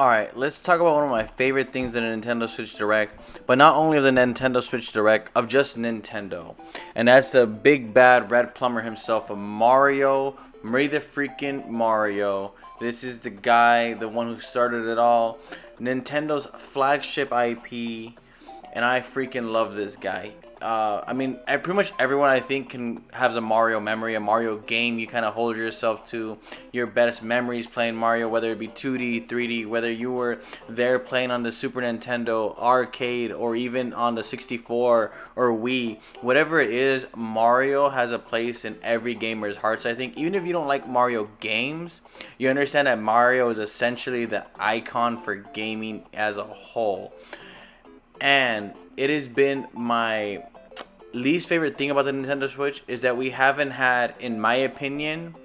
Alright, let's talk about one of my favorite things in the Nintendo Switch Direct, but not only of the Nintendo Switch Direct, of just Nintendo. And that's the big bad red plumber himself, Mario, Marie the freaking Mario. This is the guy, the one who started it all. Nintendo's flagship IP, and I freaking love this guy. Pretty much everyone I think can has a Mario memory, a Mario game. You kind of hold yourself to your best memories playing Mario, whether it be 2D, 3D, whether you were there playing on the Super Nintendo arcade or even on the 64 or Wii. Whatever it is, Mario has a place in every gamer's hearts. I think even if you don't like Mario games, you understand that Mario is essentially the icon for gaming as a whole. And it has been my least favorite thing about the Nintendo Switch is that we haven't had, in my opinion,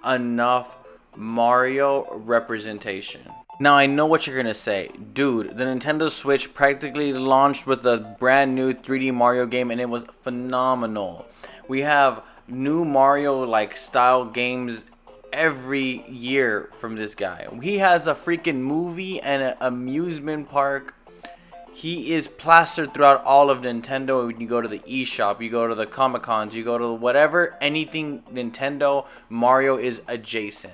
enough Mario representation. Now I know what you're gonna say, dude. The Nintendo Switch practically launched with a brand new 3D Mario game, and it was phenomenal. We have new Mario like style games every year from this guy. He has a freaking movie and an amusement park. He is plastered throughout all of Nintendo. When you go to the eShop, you go to the Comic Cons, you go to whatever, anything Nintendo, Mario is adjacent.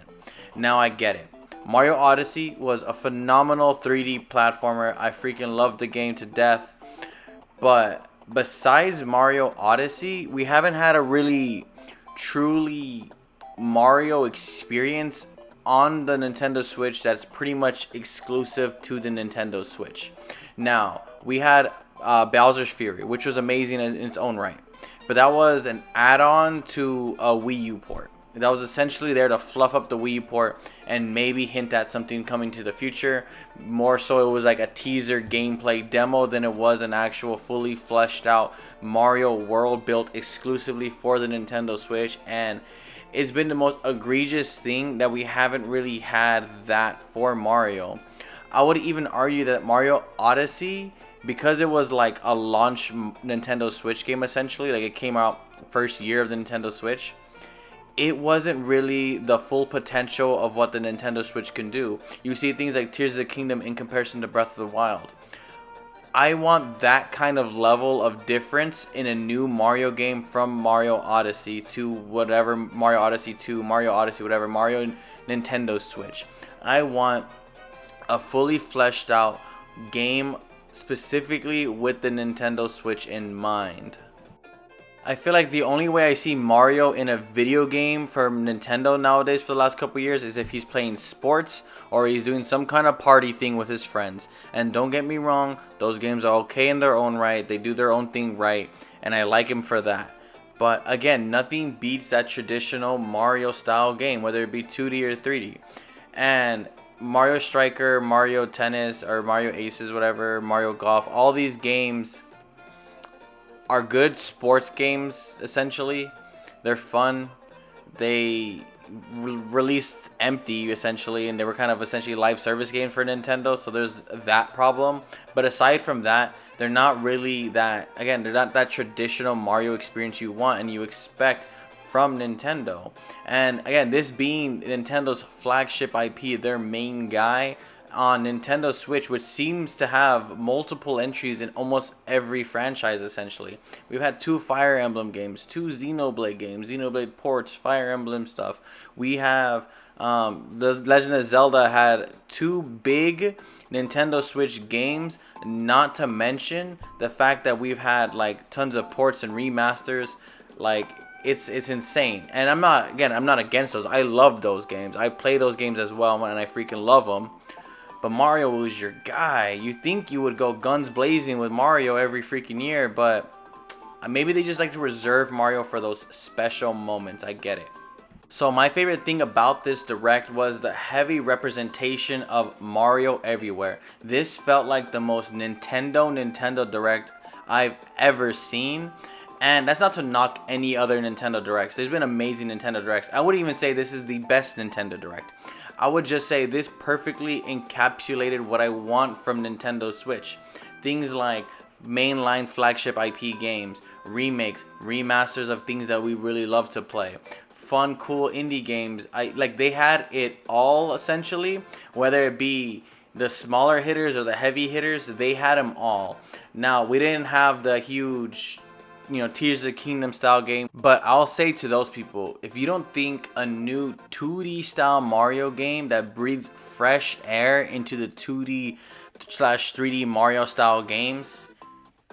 Now I get it. Mario Odyssey was a phenomenal 3D platformer. I freaking loved the game to death. But besides Mario Odyssey, we haven't had a really, truly Mario experience on the Nintendo Switch that's pretty much exclusive to the Nintendo Switch. Now, we had Bowser's Fury, which was amazing in its own right. But that was an add-on to a Wii U port. That was essentially there to fluff up the Wii U port and maybe hint at something coming to the future. More so, it was like a teaser gameplay demo than it was an actual fully fleshed out Mario world built exclusively for the Nintendo Switch. And it's been the most egregious thing that we haven't really had that for Mario. I would even argue that Mario Odyssey, because it was like a launch Nintendo Switch game essentially, like it came out first year of the Nintendo Switch, it wasn't really the full potential of what the Nintendo Switch can do. You see things like Tears of the Kingdom in comparison to Breath of the Wild. I want that kind of level of difference in a new Mario game from Mario Odyssey to whatever, Mario Odyssey 2, Mario Odyssey, whatever, Mario Nintendo Switch. I want a fully fleshed out game specifically with the Nintendo Switch in mind. I feel like the only way I see Mario in a video game for Nintendo nowadays for the last couple years is if he's playing sports or he's doing some kind of party thing with his friends. And don't get me wrong, those games are okay in their own right. They do their own thing right, and I like him for that. But again, nothing beats that traditional Mario style game, whether it be 2D or 3D. And Mario Striker, Mario Tennis, or Mario Aces, whatever, Mario Golf, all these games are good sports games, essentially. They're fun. They released empty, essentially, and they were kind of essentially live service games for Nintendo, so there's that problem. But aside from that, they're not really that, again, they're not that traditional Mario experience you want and you expect from Nintendo. And again, this being Nintendo's flagship IP, their main guy on Nintendo Switch, which seems to have multiple entries in almost every franchise essentially. We've had 2 Fire Emblem games, 2 Xenoblade games, Xenoblade ports, Fire Emblem stuff. We have the Legend of Zelda had 2 big Nintendo Switch games, not to mention the fact that we've had like tons of ports and remasters. Like it's insane. And I'm not against those. I love those games. I play those games as well, and I freaking love them. But Mario was your guy. You think you would go guns blazing with Mario every freaking year, but maybe they just like to reserve Mario for those special moments. I get it. So my favorite thing about this Direct was the heavy representation of Mario everywhere. This felt like the most Nintendo Direct I've ever seen. And that's not to knock any other Nintendo Directs. There's been amazing Nintendo Directs. I wouldn't even say this is the best Nintendo Direct. I would just say this perfectly encapsulated what I want from Nintendo Switch. Things like mainline flagship IP games, remakes, remasters of things that we really love to play, fun, cool indie games. They had it all essentially, whether it be The smaller hitters or the heavy hitters, they had them all. Now, we didn't have the huge, Tears of the Kingdom style game. But I'll say to those people, if you don't think a new 2D style Mario game that breathes fresh air into the 2D slash 3D Mario style games,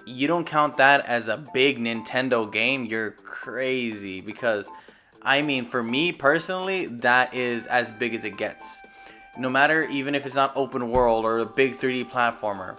you don't count that as a big Nintendo game, you're crazy. Because, I mean, for me personally, that is as big as it gets. No matter, even if it's not open world or a big 3D platformer,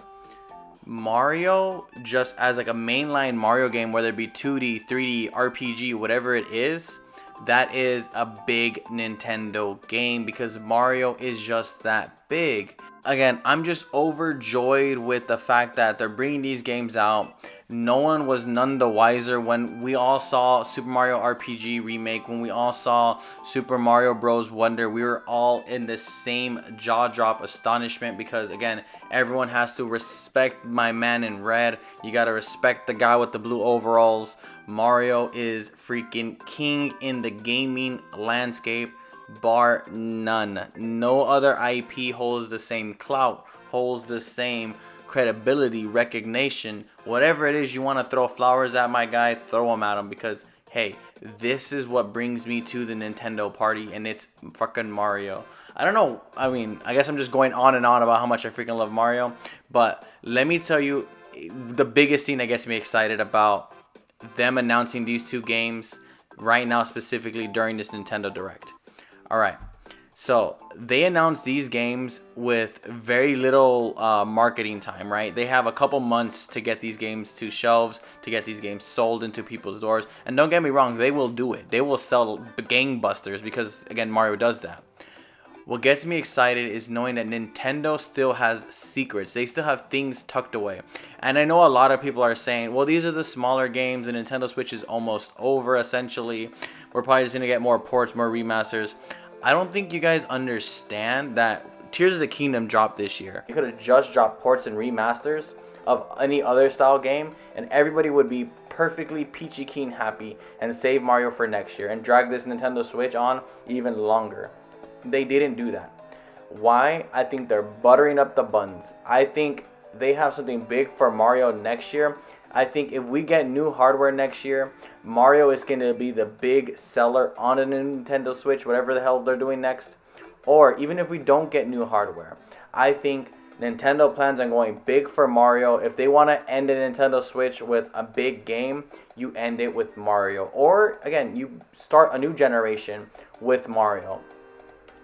Mario, just as like a mainline Mario game, whether it be 2D, 3D, RPG, whatever it is, that is a big Nintendo game because Mario is just that big. Again, I'm just overjoyed with the fact that they're bringing these games out. No one was none the wiser when we all saw Super Mario RPG Remake, when we all saw Super Mario Bros. Wonder. We were all in the same jaw drop astonishment because, again, everyone has to respect my man in red. You gotta respect the guy with the blue overalls. Mario is freaking king in the gaming landscape, bar none. No other IP holds the same clout, holds the same credibility, recognition, whatever it is you want to throw flowers at my guy, throw them at him because, hey, this is what brings me to the Nintendo party, and it's fucking Mario. I don't know, I mean, I guess I'm just going on and on about how much I freaking love Mario, but let me tell you the biggest thing that gets me excited about them announcing these two games right now, specifically during this Nintendo Direct. Alright, so they announced these games with very little marketing time, right? They have a couple months to get these games to shelves, to get these games sold into people's doors. And don't get me wrong, they will do it. They will sell gangbusters because, again, Mario does that. What gets me excited is knowing that Nintendo still has secrets. They still have things tucked away. And I know a lot of people are saying, well, these are the smaller games. The Nintendo Switch is almost over, essentially. We're probably just going to get more ports, more remasters. I don't think you guys understand that Tears of the Kingdom dropped this year. You could have just dropped ports and remasters of any other style game, and everybody would be perfectly peachy keen happy and save Mario for next year and drag this Nintendo Switch on even longer. They didn't do that. Why? I think they're buttering up the buns. I think they have something big for Mario next year. I think if we get new hardware next year, Mario is going to be the big seller on a Nintendo Switch, whatever the hell they're doing next. Or even if we don't get new hardware, I think Nintendo plans on going big for Mario. If they want to end a Nintendo Switch with a big game, you end it with Mario. Or, again, you start a new generation with Mario.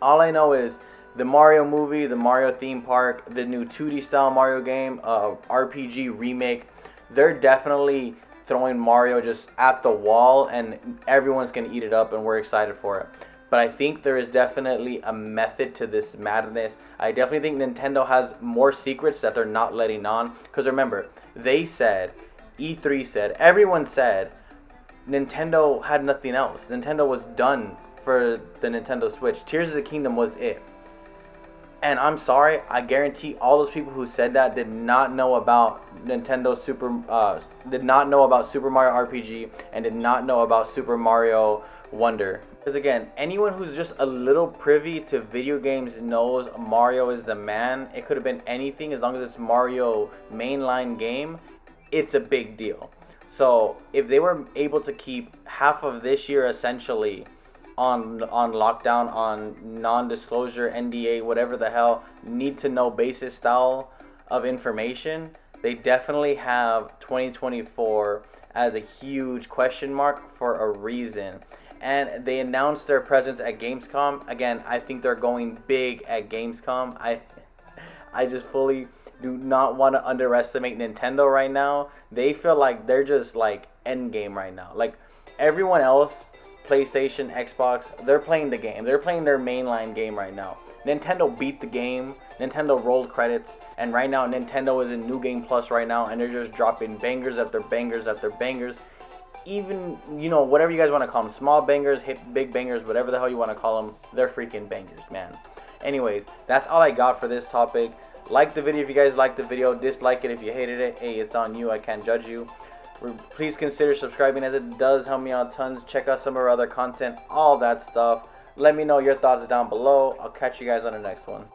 All I know is the Mario movie, the Mario theme park, the new 2D style Mario game, RPG remake, they're definitely throwing Mario just at the wall and everyone's going to eat it up and we're excited for it. But I think there is definitely a method to this madness. I definitely think Nintendo has more secrets that they're not letting on. Because remember, they said, E3 said, everyone said, Nintendo had nothing else. Nintendo was done for the Nintendo Switch. Tears of the Kingdom was it. And I'm sorry, I guarantee all those people who said that did not know about did not know about Super Mario RPG and did not know about Super Mario Wonder. Because again, anyone who's just a little privy to video games knows Mario is the man. It could have been anything as long as it's Mario mainline game. It's a big deal. So if they were able to keep half of this year essentially on lockdown, on non-disclosure, NDA, whatever the hell, need to know basis style of information, they definitely have 2024 as a huge question mark for a reason. And they announced their presence at Gamescom. Again, I think they're going big at Gamescom. I just fully do not want to underestimate Nintendo right now. They feel like they're just like endgame right now. Like everyone else, PlayStation, Xbox, they're playing the game. They're playing their mainline game right now. Nintendo beat the game. Nintendo rolled credits. And right now, Nintendo is in New Game Plus right now. And they're just dropping bangers after bangers after bangers. Even, you know, whatever you guys want to call them. Small bangers, big bangers, whatever the hell you want to call them. They're freaking bangers, man. Anyways, that's all I got for this topic. Like the video if you guys liked the video. Dislike it if you hated it. Hey, it's on you. I can't judge you. Please consider subscribing as it does help me out tons. Check out some of our other content, all that stuff. Let me know your thoughts down below. I'll catch you guys on the next one.